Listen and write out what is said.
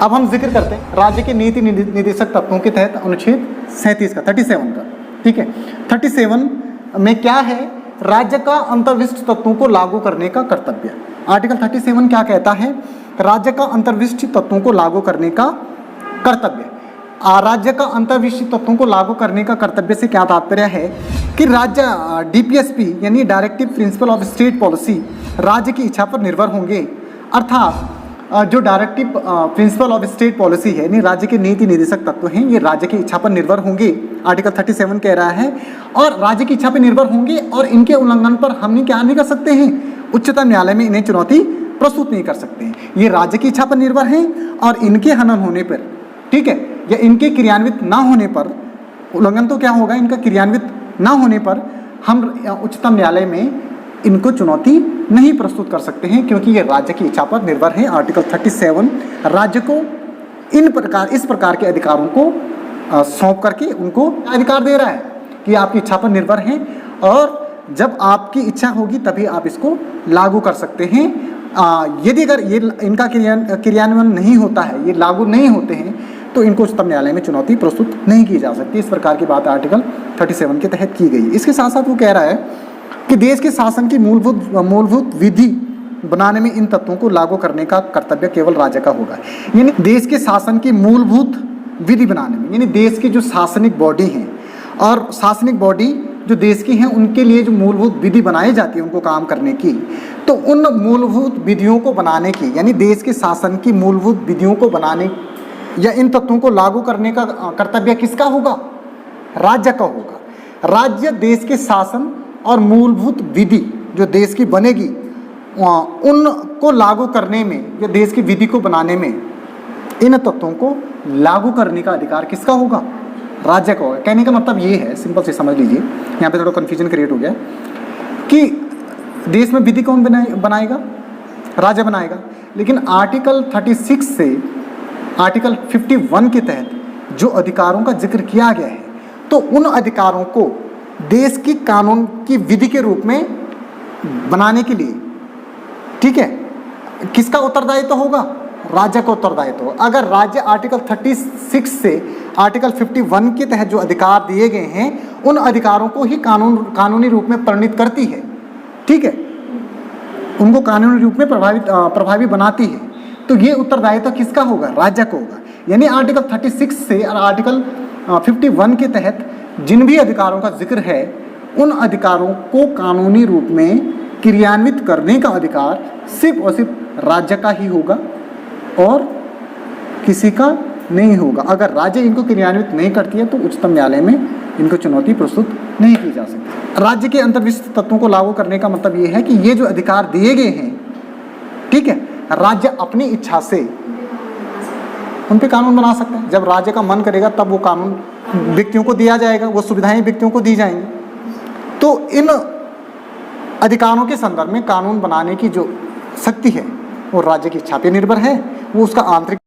अब हम जिक्र करते हैं राज्य के नीति निर्देशक तत्वों के तहत अनुच्छेद 37 का 37 का, ठीक है। 37 में क्या है, राज्य का अंतर्विशिष्ट तत्वों को लागू करने का कर्तव्य। आर्टिकल 37 क्या कहता है, राज्य का अंतर्विशिष्ट तत्वों को लागू करने का कर्तव्य। राज्य का अंतर्विशिष्ट तत्वों को लागू करने का कर्तव्य से क्या तात्पर्य है कि राज्य डीपीएसपी यानी directive principle of state policy राज्य की इच्छा पर निर्भर होंगे। अर्थात जो directive principle of state policy है यानी राज्य के नीति निर्देशक तत्व हैं, ये राज्य की इच्छा पर निर्भर होंगे। आर्टिकल 37 कह रहा है, और राज्य की इच्छा पर निर्भर होंगे और इनके उल्लंघन पर हम क्या नहीं कर सकते हैं, उच्चतम न्यायालय में इन्हें चुनौती प्रस्तुत नहीं कर सकते हैं। ये राज्य की इच्छा पर निर्भर हैं और इनके हनन होने पर, ठीक है, या इनके क्रियान्वित ना होने पर, उल्लंघन तो क्या होगा, इनका क्रियान्वित ना होने पर हम उच्चतम न्यायालय में इनको चुनौती नहीं प्रस्तुत कर सकते हैं, क्योंकि ये राज्य की इच्छा पर निर्भर है। आर्टिकल 37 राज्य को इस प्रकार के अधिकारों को सौंप करके उनको अधिकार दे रहा है कि आपकी इच्छा पर निर्भर हैं और जब आपकी इच्छा होगी तभी आप इसको लागू कर सकते हैं। यदि अगर ये इनका क्रियान्वयन नहीं होता है, ये लागू नहीं होते हैं, तो इनको उच्चतम न्यायालय में चुनौती प्रस्तुत नहीं की जा सकती। इस प्रकार की बात आर्टिकल 37 के तहत की गई। इसके साथ साथ वो कह रहा है कि देश के शासन की मूलभूत विधि बनाने में इन तत्वों को लागू करने का कर्तव्य केवल राज्य का होगा। यानी देश के शासन की मूलभूत विधि बनाने में, यानी देश की जो शासनिक बॉडी हैं और शासनिक बॉडी जो देश की हैं उनके लिए जो मूलभूत विधि बनाई जाती है उनको काम करने की, तो उन मूलभूत विधियों को बनाने की, यानी देश के शासन की मूलभूत विधियों को बनाने या इन तत्वों को लागू करने का कर्तव्य किसका होगा, राज्य का होगा। राज्य देश के शासन और मूलभूत विधि जो देश की बनेगी उनको लागू करने में या देश की विधि को बनाने में इन तत्वों को लागू करने का अधिकार किसका होगा, राज्य का होगा। कहने का मतलब ये है, सिंपल से समझ लीजिए, यहाँ पे थोड़ा कन्फ्यूजन क्रिएट हो गया कि देश में विधि कौन बनाएगा, राज्य बनाएगा। लेकिन आर्टिकल 36 से आर्टिकल 51 के तहत जो अधिकारों का जिक्र किया गया है, तो उन अधिकारों को देश की कानून की विधि के रूप में बनाने के लिए, ठीक है, किसका उत्तरदायित्व होगा, राज्य का उत्तरदायित्व होगा। अगर राज्य आर्टिकल 36 से आर्टिकल 51 के तहत जो अधिकार दिए गए हैं उन अधिकारों को ही कानूनी रूप में परिणित करती है, ठीक है, उनको कानूनी रूप में प्रभावी बनाती है, तो ये उत्तरदायित्व किसका होगा, राज्य को होगा। यानी आर्टिकल 36 से और आर्टिकल 51 के तहत जिन भी अधिकारों का जिक्र है उन अधिकारों को कानूनी रूप में क्रियान्वित करने का अधिकार सिर्फ और सिर्फ राज्य का ही होगा और किसी का नहीं होगा। अगर राज्य इनको क्रियान्वित नहीं करती है तो उच्चतम न्यायालय में इनको चुनौती प्रस्तुत नहीं की जा सकती। राज्य के अंतर्विशिष्ट तत्वों को लागू करने का मतलब ये है कि ये जो अधिकार दिए गए हैं, ठीक है, राज्य अपनी इच्छा से उन पे कानून बना सकता है। जब राज्य का मन करेगा तब वो कानून व्यक्तियों को दिया जाएगा, वो सुविधाएं व्यक्तियों को दी जाएंगी। तो इन अधिकारों के संदर्भ में कानून बनाने की जो शक्ति है वो राज्य की इच्छा पर निर्भर है, वो उसका आंतरिक